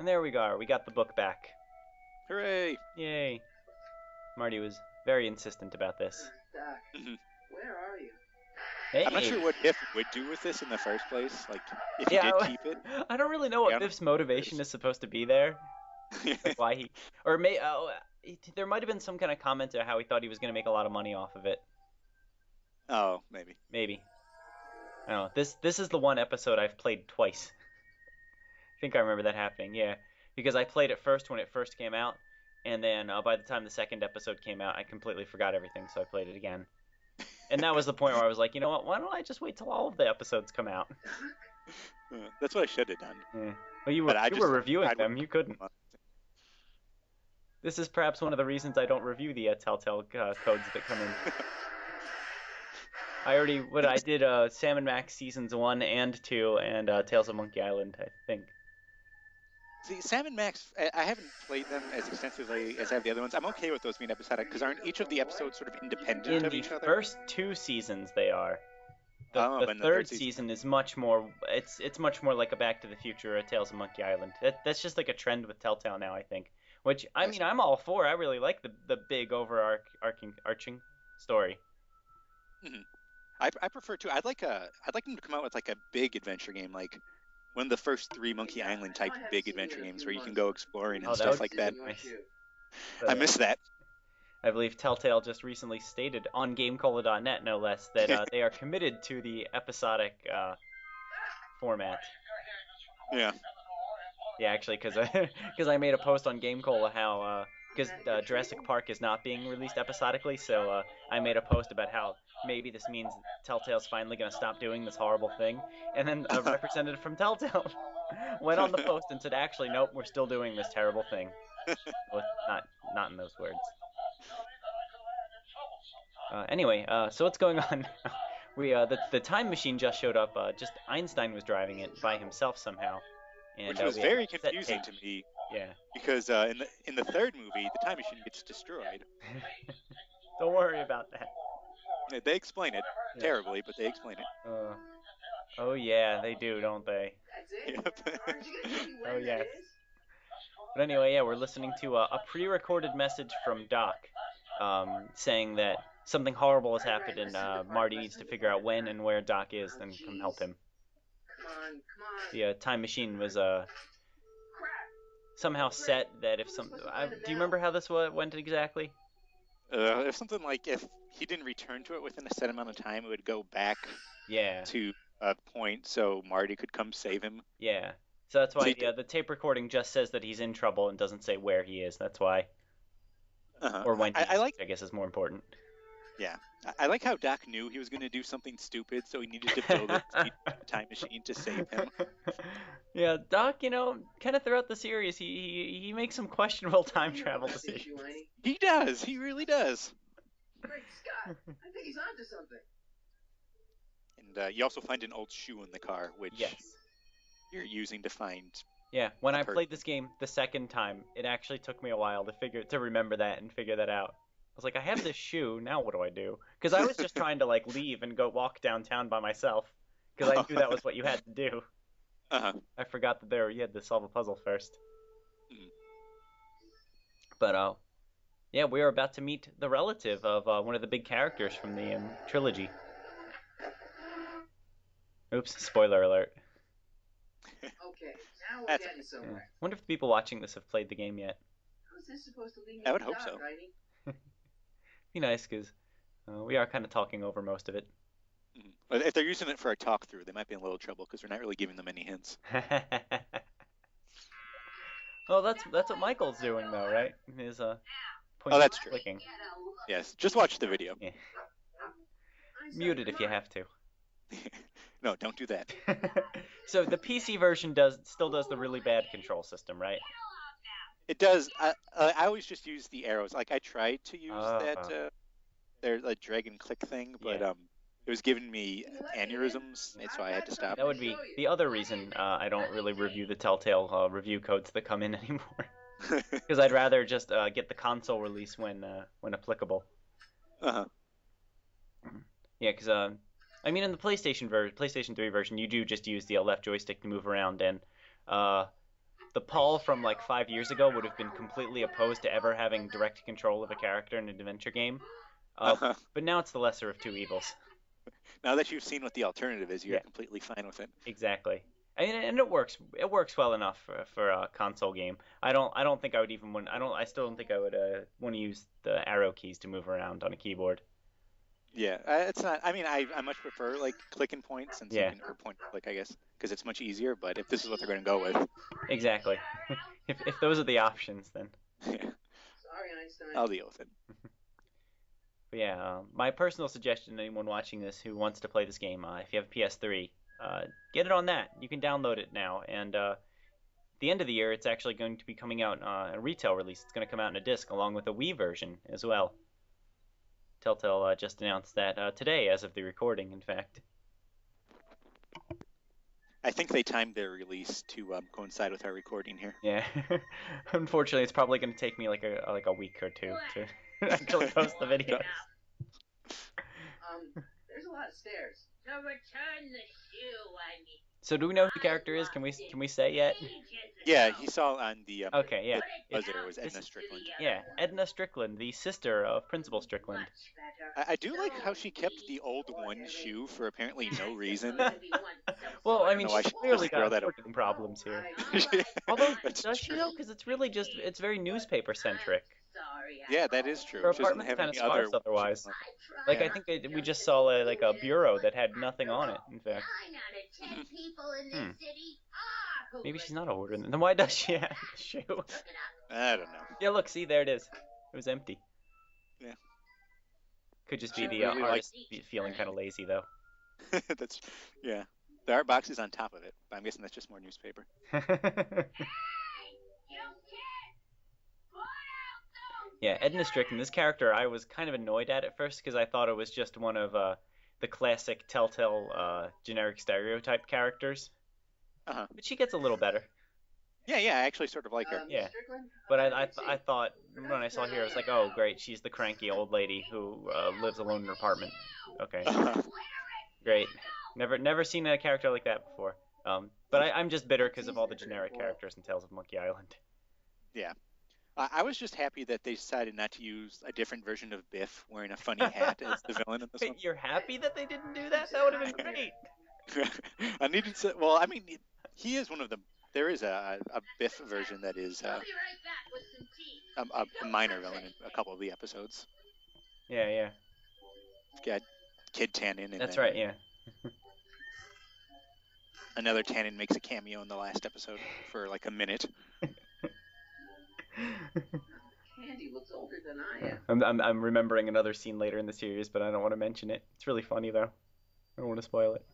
And there we go. We got the book back. Hooray! Yay. Marty was very insistent about this. Doc, where are you? Hey. I'm not sure what Biff would do with this in the first place. Like, if he Yeah, did keep it. I don't really know what Yeah, Biff's motivation is supposed to be there. Like why he, or there might have been some kind of comment to how he thought he was going to make a lot of money off of it. Oh, maybe. Maybe. I don't know. This is the one episode I've played twice. I think I remember that happening. Yeah, because I played it first when it first came out, and then by the time the second episode came out, I completely forgot everything, so I played it again. And that was the point where I was like, you know what? Why don't I just wait till all of the episodes come out? That's what I should have done. Yeah. Well, you were reviewing them. You couldn't. Month. This is perhaps one of the reasons I don't review the Telltale codes that come in. I did Sam and Max seasons 1 and 2 and Tales of Monkey Island, I think. See, Sam and Max, I haven't played them as extensively as I have the other ones. I'm okay with those being episodic, because aren't each of the episodes sort of independent of each other? In the first 2 seasons, they are. The third third season is much more. It's much more like a Back to the Future or a Tales of Monkey Island. That's just like a trend with Telltale now, I think. Which I mean, I'm all for. I really like the big overarching story. Mm-hmm. I prefer to. I'd like them to come out with like a big adventure game, like one of the first 3 Monkey Island type big adventure games where you can go exploring and stuff like that. Nice. I miss that. I believe Telltale just recently stated on GameCola.net, no less, that they are committed to the episodic format. Yeah. Yeah, actually, because I made a post on GameCola how because Jurassic Park is not being released episodically, so I made a post about how maybe this means Telltale's finally going to stop doing this horrible thing, and then a representative from Telltale went on the post and said, actually, nope, we're still doing this terrible thing. Well, not in those words. Anyway, so what's going on now? The time machine just showed up. Just Einstein was driving it by himself somehow. And, which was very confusing to me. Yeah. Because in the third movie, the time machine gets destroyed. Don't worry about that. They explain it terribly, but they explain it. Oh yeah, they do, don't they? Yep. Oh yes. But anyway, yeah, we're listening to a pre-recorded message from Doc, saying that something horrible has happened and Marty needs to figure out when and where Doc is and come help him. Come on. The time machine was somehow set that if some. Do you remember how this went exactly? If something like if he didn't return to it within a set amount of time, it would go back. Yeah. To a point so Marty could come save him. Yeah. So that's why the tape recording just says that he's in trouble and doesn't say where he is. That's why. Or when I guess is more important. Yeah. I like how Doc knew he was going to do something stupid, so he needed to build a time machine to save him. Yeah, Doc, kind of throughout the series, he makes some questionable time travel decisions. He does. He really does. Great Scott! I think he's onto something. And you also find an old shoe in the car, which you're using to find. Yeah, when I played this game the second time, it actually took me a while to remember that and figure that out. I was like, I have this shoe, now what do I do? Because I was just trying to leave and go walk downtown by myself, because I knew that was what you had to do. I forgot that you had to solve a puzzle first. But yeah, we are about to meet the relative of one of the big characters from the trilogy. Oops, spoiler alert. Okay, now we're getting somewhere. I wonder if the people watching this have played the game yet. How's this supposed to lead me? I would hope so. Be nice, because we are kind of talking over most of it. But if they're using it for a talk-through, they might be in a little trouble, because we're not really giving them any hints. Well, that's what Michael's doing, though, right? His that's true. Clicking. Yes, just watch the video. Yeah. Mute it if you have to. No, don't do that. So the PC version still does the really bad control system, right? It does. I always just use the arrows. Like I tried to use that their drag and click thing, but it was giving me aneurysms, and so I had to stop. That would be the other reason I don't really review the Telltale review codes that come in anymore. Because I'd rather just get the console release when applicable. Yeah, because I mean, in the PlayStation 3 version, you do just use the left joystick to move around, and the Paul from like 5 years ago would have been completely opposed to ever having direct control of a character in an adventure game. But now it's the lesser of two evils. Now that you've seen what the alternative is, you're Yeah. completely fine with it. Exactly. And it works. It works well enough for a console game. I don't think I would even want. I still don't think I would want to use the arrow keys to move around on a keyboard. Yeah, it's not. I mean, I much prefer like click and point since you Yeah. can or point and click, I guess, because it's much easier. But if this is what they're going to go with, Exactly. If those are the options, then. yeah, Sorry, Einstein. I'll deal with it. But yeah, my personal suggestion to anyone watching this who wants to play this game, if you have a PS3, get it on that. You can download it now, and at the end of the year, it's actually going to be coming out a retail release. It's going to come out in a disc along with a Wii version as well. Telltale just announced that today, as of the recording, in fact. I think they timed their release to coincide with our recording here. Yeah. Unfortunately, it's probably going to take me like a week or two to actually post the video. There's a lot of stairs. To return the shoe, I mean. So do we know who the character is? Can we say yet? Yeah, he saw on the Okay, yeah. buzzer was Edna Strickland. Yeah, Edna Strickland, the sister of Principal Strickland. I do like how she kept the old one shoe for apparently no reason. Well, I mean, No, I she's should clearly just throw got that organ problems here. Yeah, Although, that's does she true. though? Because it's really just, it's very newspaper centric. Yeah, that is true. Her She doesn't apartment's have kind of any other. sparse otherwise. Like, I think we just saw like a bureau that had nothing on it, in fact. 9 out of 10 people in this city are Maybe she's not a hoarder. Then why does she have the shoe? I don't know. Yeah, look, see, there it is. It was empty. Yeah. Could just She be the really artist feeling kind of lazy, though. That's yeah. The art box is on top of it, but I'm guessing that's just more newspaper. Yeah, Edna Strickland, this character, I was kind of annoyed at first because I thought it was just one of the classic Telltale generic stereotype characters. Uh-huh. But she gets a little better. Yeah, I actually sort of like her. Yeah. Strickland? But I thought, when I saw her, I was like, oh, great, she's the cranky old lady who lives alone in her apartment. Okay, great. Never seen a character like that before. But I'm just bitter because of all the generic characters in Tales of Monkey Island. Yeah. I was just happy that they decided not to use a different version of Biff wearing a funny hat as the villain in this one. Wait, you're happy that they didn't do that? That would have been great. I needed to. Well, I mean, he is one of the. There is a Biff version that is I'll be right back with some tea. a minor villain in a couple of the episodes. Yeah. Got Kid Tannen. That's right, yeah. Another Tannen makes a cameo in the last episode for like a minute. Candy looks older than I am. I'm remembering another scene later in the series, but I don't want to mention it. It's really funny though. I don't want to spoil it.